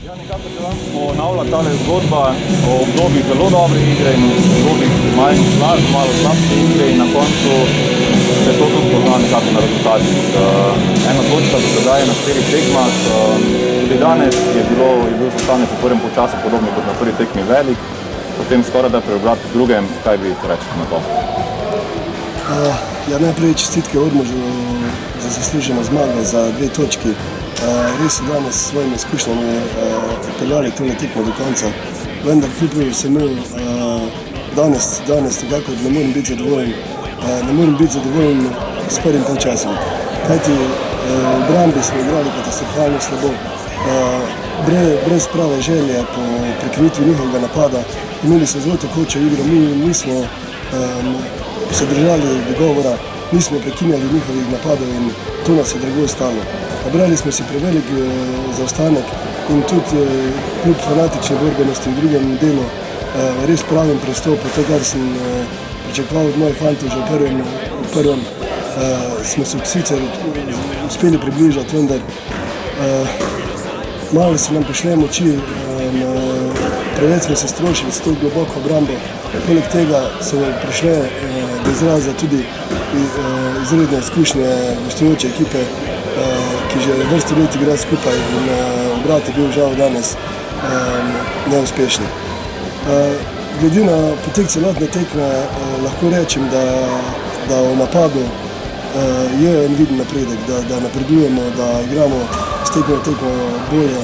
Ja, nekako se vam ponavlja tale zgodba o obdobjih zelo dobre igre in obdobjih malo slabše igre in na koncu se to tudi pozna nekako na rezultatih. Ena točka do sedaj na 4 tekmah, tudi danes je bil sestanek v prvem polčasu podobno kot na prvi tekmi velik, potem skoraj da preobrat v drugem, kaj bi rečete na to? Ja, najprej čestitke Ormožu za zasluženo zmago, za 2 točki. Res so danes s svojimi izkušnjami peljali tole tekmo do konca, vendar kljub vsemu danes nekako ne morem biti zadovoljen. Ne morem biti zadovoljen s prvim polčasom, kajti v obrambi smo igrali katastrofalno slabo. Brez prave želje po prekinitvi njihovega napada, imeli so zelo tekočo igro, mi nismo se držali dogovora, nismo prekinjali njihovih napadov in to nas je drago stalo. Nabrali smo si prevelik zaostanek in tudi kljub fanatične borbenosti v drugem delu res pravim pristopu, to kar sem pričakoval od mojih fantov že v prvem, smo se sicer uspeli približati, vendar malo se nam prišle moči, preveč smo se strošili s to globoko obrambo. Poleg tega so prišle do izraza tudi izredne izkušnje gostujoče ekipe, ki že vrsto let igra skupaj in obrat je bil žal danes neuspešen. Glede na potek celotne tekme lahko rečem, da v napadu je en viden napredek, da napredujemo, da igramo s tekmo bolje,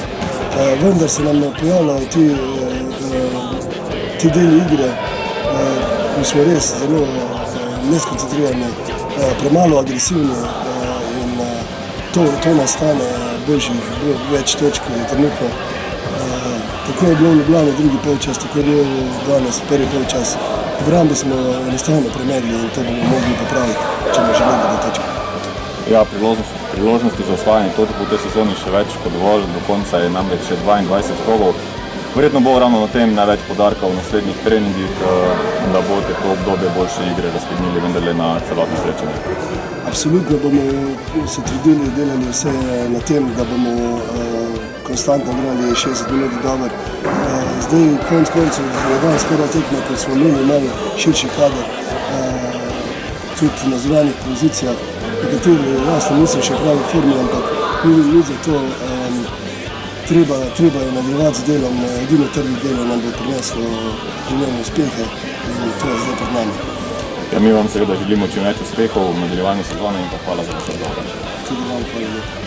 vendar se nam pojavljajo ti deli igre, ko smo res zelo neskoncentrirani, premalo agresivni in to nas stane več točk trenutno. Tako je bilo v Ljubljani drugi polčas, tako je bilo danes prvi polčas. V obrambi smo enostavno premegli in to bomo mogli popraviti, če bomo želeli do točke. Ja, priložnosti za osvajanje točk v tej sezoni še več kot dovolj, do konca je namreč še 22 krogov. Verjetno bo ravno na tem največ poudarka v naslednjih treningih, da boste to obdobje boljše igre raztegnili vendarle na celotno srečanje. Absolutno bomo se trudili, delali vse na tem, da bomo konstantno igrali 60 minut dober. Zdaj konec koncev je danes prva tekma, ko smo imeli malo širši kader, tudi na zunanjih pozicijah. Nekateri jasno niso še pravi formi, ampak ni za to treba je nadaljevati z delom, edino trdno delo nam bo prineslo želene uspehe in to je zdaj pred nami. Ja, mi vam seveda želimo čim več uspehov v nadaljevanju sezone in pa hvala za vaš odgovor. Tudi vam hvala lepa.